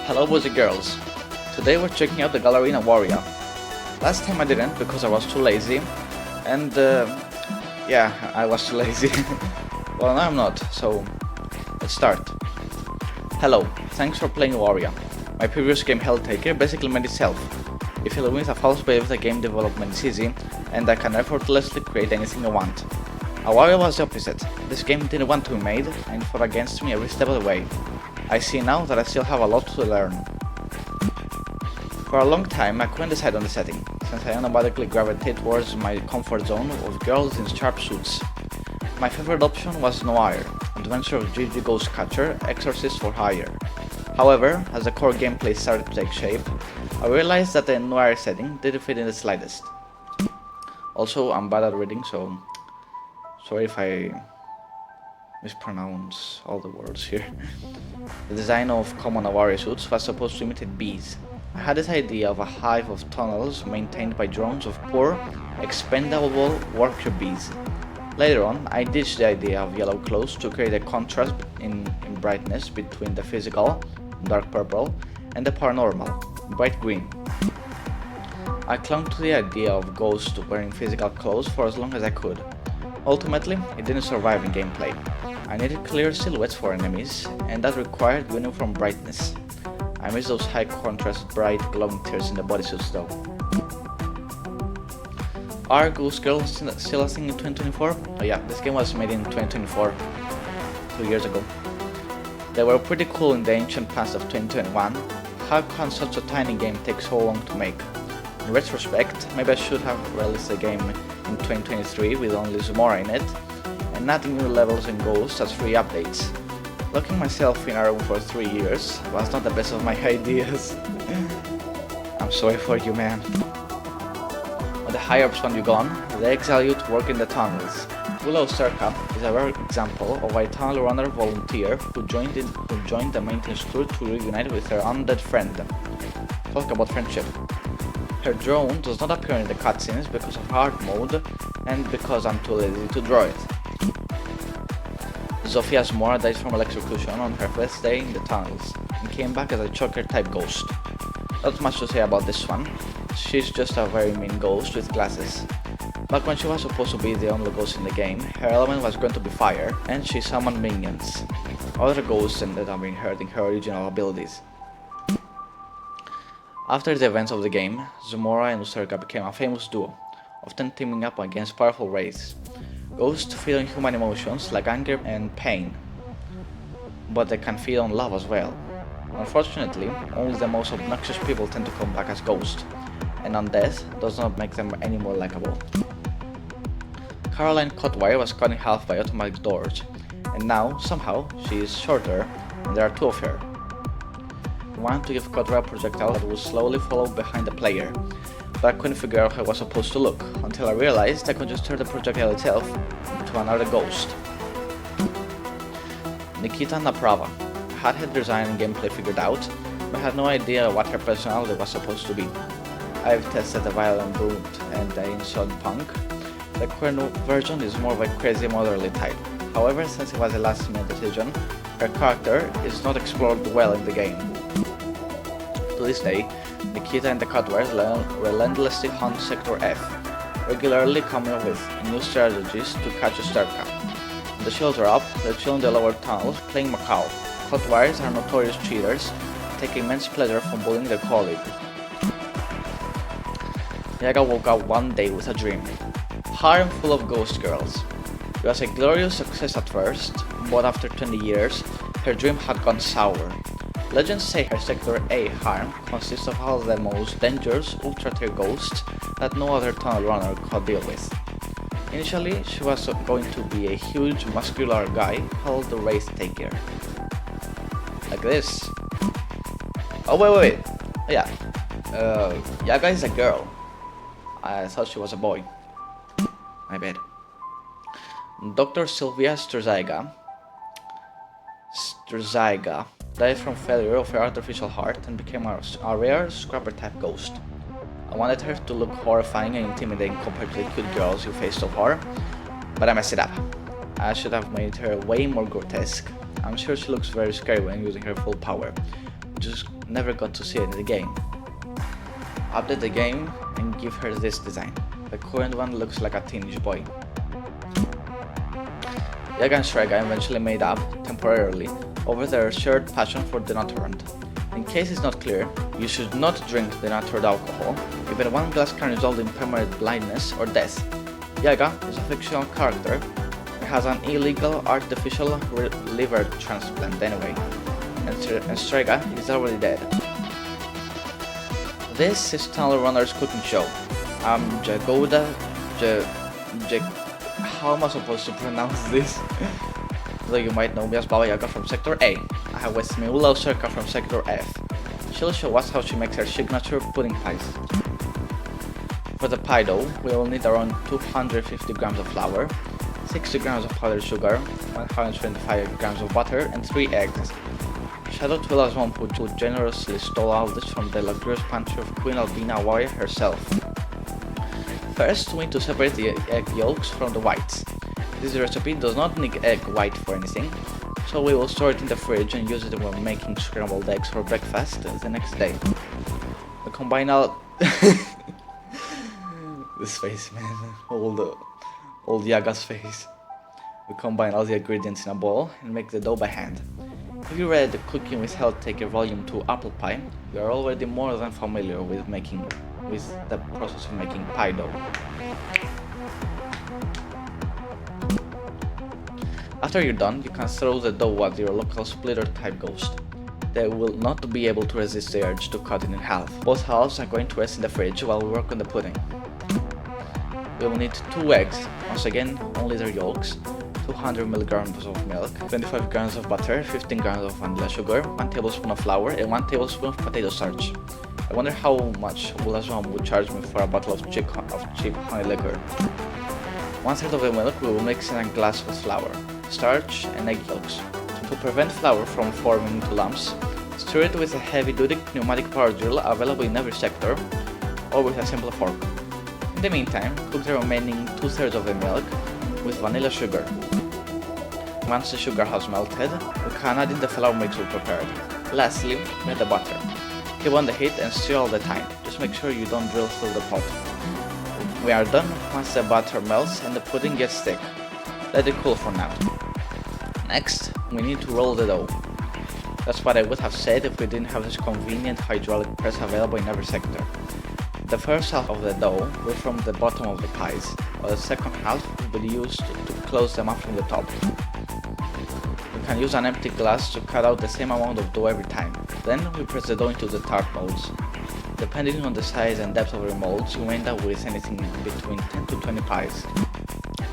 Hello boys and girls. Today we're checking out the gallery in Awaria. Last time I didn't because I was too lazy and yeah, I was too lazy. Well, now I'm not, so let's start. Hello, thanks for playing Awaria. My previous game Helltaker basically made itself. If you live with a false belief that game development is easy and I can effortlessly create anything I want. Awaria was the opposite. This game didn't want to be made and fought against me every step of the way. I see now that I still have a lot to learn. For a long time I couldn't decide on the setting, since I automatically gravitate towards my comfort zone of girls in sharp suits. My favorite option was Noir, Adventure of Gigi Ghostcatcher, Exorcist for Hire. However, as the core gameplay started to take shape, I realized that the Noir setting didn't fit in the slightest. Also, I'm bad at reading, so sorry if I mispronounce all the words here. The design of common Awaria suits was supposed to imitate bees. I had this idea of a hive of tunnels maintained by drones of poor, expendable worker bees. Later on, I ditched the idea of yellow clothes to create a contrast in brightness between the physical, dark purple, and the paranormal, bright green. I clung to the idea of ghosts wearing physical clothes for as long as I could. Ultimately, it didn't survive in gameplay. I needed clear silhouettes for enemies, and that required uniform brightness. I miss those high contrast, bright, glowing tears in the bodysuits though. Are Ghost Girls still a thing in 2024? Oh yeah, this game was made in 2024, 2 years ago. They were pretty cool in the ancient past of 2021. How can such a tiny game take so long to make? In retrospect, maybe I should have released the game in 2023 with only Zumora in it, and adding new levels and ghosts as free updates. Locking myself in a room for 3 years was not the best of my ideas. I'm sorry for you, man. When the higher-ups want you gone, they exile you to work in the tunnels. Willow Circa is a rare example of a tunnel runner volunteer who joined the maintenance crew to reunite with her undead friend. Talk about friendship. Her drone does not appear in the cutscenes because of hard mode and because I'm too lazy to draw it. Zofia Zumora died from electrocution on her first day in the tunnels and came back as a choker type ghost. Not much to say about this one, she's just a very mean ghost with glasses. Back when she was supposed to be the only ghost in the game, her element was going to be fire, and she summoned minions. Other ghosts ended up inheriting her original abilities. After the events of the game, Zumora and Usurka became a famous duo, often teaming up against powerful wraiths. Ghosts feed on human emotions like anger and pain, but they can feed on love as well. Unfortunately, only the most obnoxious people tend to come back as ghosts, and undeath does not make them any more likable. Caroline Cutwire was cut in half by automatic doors, and now, somehow, she is shorter, and there are two of her. I wanted to give Cutwire a projectile that would slowly follow behind the player, but I couldn't figure out how it was supposed to look, until I realized I could just turn the projectile itself into another ghost. Nikita Naprava. I had her design and gameplay figured out, but had no idea what her personality was supposed to be. I've tested the violent brute and the insult punk. The queer version is more of a crazy motherly type. However, since it was a last minute decision, her character is not explored well in the game. To this day, Nikita and the Cutwares relentlessly hunt Sector F, regularly coming up with new strategies to catch Usurka. When the shields are up, they chill in the lower tunnels playing Macau. Cutwares are notorious cheaters, take immense pleasure from bullying their colleague. Yaga woke up one day with a dream. Harem full of ghost girls. It was a glorious success at first, but after 20 years, her dream had gone sour. Legends say her Sector A harem consists of all the most dangerous ultra-tier ghosts that no other tunnel runner could deal with. Initially, she was going to be a huge muscular guy called the Wraith Taker. Like this. Oh wait. Yeah. Yaga is a girl. I thought she was a boy. My bad. Dr. Sylvia Strzyga died from failure of her artificial heart and became a rare scrapper type ghost. I wanted her to look horrifying and intimidating compared to the cute girls you faced so far, but I messed it up. I should have made her way more grotesque. I'm sure she looks very scary when using her full power. just never got to see it in the game. Update the game and give her this design. The current one looks like a teenage boy. Yaga and Shrega eventually made up, temporarily, over their shared passion for denatured. In case it's not clear, you should not drink denatured alcohol. Even one glass can result in permanent blindness or death. Yaga is a fictional character. He has an illegal artificial liver transplant anyway, and Shrega is already dead. This is Tunnel Runner's cooking show. I'm Jagoda. How am I supposed to pronounce this? Though you might know me as Baba Yaga from Sector A. I have with me Ula Userka from Sector F. She'll show us how she makes her signature pudding pies. For the pie dough, we will need around 250 grams of flour, 60 grams of powdered sugar, 125 grams of butter, and 3 eggs. Shout out to Ila's mom who generously stole all this from the luxurious pantry of Queen Albina Awaria herself. First, we need to separate the egg yolks from the whites. This recipe does not need egg white for anything, so we will store it in the fridge and use it when making scrambled eggs for breakfast the next day. We combine all... This face, man. Old Yaga's face. We combine all the ingredients in a bowl and make the dough by hand. If you read Cooking with Health Taker Volume 2 Apple Pie, you are already more than familiar with the process of making pie dough. After you're done, you can throw the dough at your local splitter type ghost. They will not be able to resist the urge to cut it in half. Both halves are going to rest in the fridge while we work on the pudding. We will need 2 eggs, once again only their yolks, 200 mg of milk, 25 grams of butter, 15 grams of vanilla sugar, 1 tablespoon of flour, and 1 tablespoon of potato starch. I wonder how much Ula's mom would charge me for a bottle of cheap honey liquor. 1/3 of the milk we will mix in a glass with flour, starch, and egg yolks. To prevent flour from forming into lumps, stir it with a heavy-duty pneumatic power drill available in every sector, or with a simple fork. In the meantime, cook the remaining 2/3 of the milk with vanilla sugar. Once the sugar has melted, we can add in the flour mix we prepared. Lastly, add the butter. Keep on the heat and stir all the time. Just make sure you don't drill through the pot. We are done once the butter melts and the pudding gets thick. Let it cool for now. Next, we need to roll the dough. That's what I would have said if we didn't have this convenient hydraulic press available in every sector. The first half of the dough will form the bottom of the pies, while the second half will be used to close them up from the top. We can use an empty glass to cut out the same amount of dough every time. Then we press the dough into the tart molds. Depending on the size and depth of your molds, you end up with anything between 10 to 20 pies.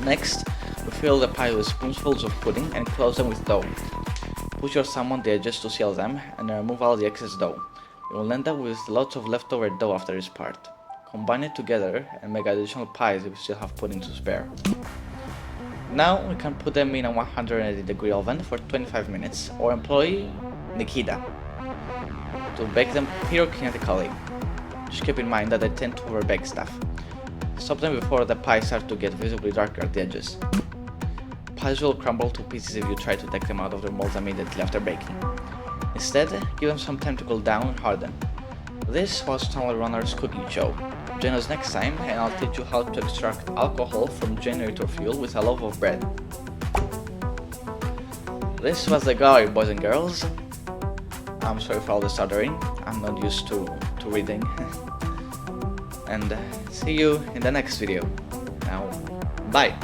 Next, we fill the pie with spoonfuls of pudding and close them with dough. Put your thumb on the edges to seal them and remove all the excess dough. You will end up with lots of leftover dough after this part. Combine it together and make additional pies if you still have pudding to spare. Now we can put them in a 180-degree oven for 25 minutes or employ Nikita to bake them pyrokinetically. Just keep in mind that they tend to overbake stuff. Stop them before the pies start to get visibly darker at the edges. Pies will crumble to pieces if you try to take them out of their molds immediately after baking. Instead, give them some time to cool down and harden. This was Tunnel Runner's cooking show. Join us next time and I'll teach you how to extract alcohol from generator fuel with a loaf of bread. This was the gallery, boys and girls. I'm sorry for all the stuttering, I'm not used to reading. And see you in the next video. Now, bye!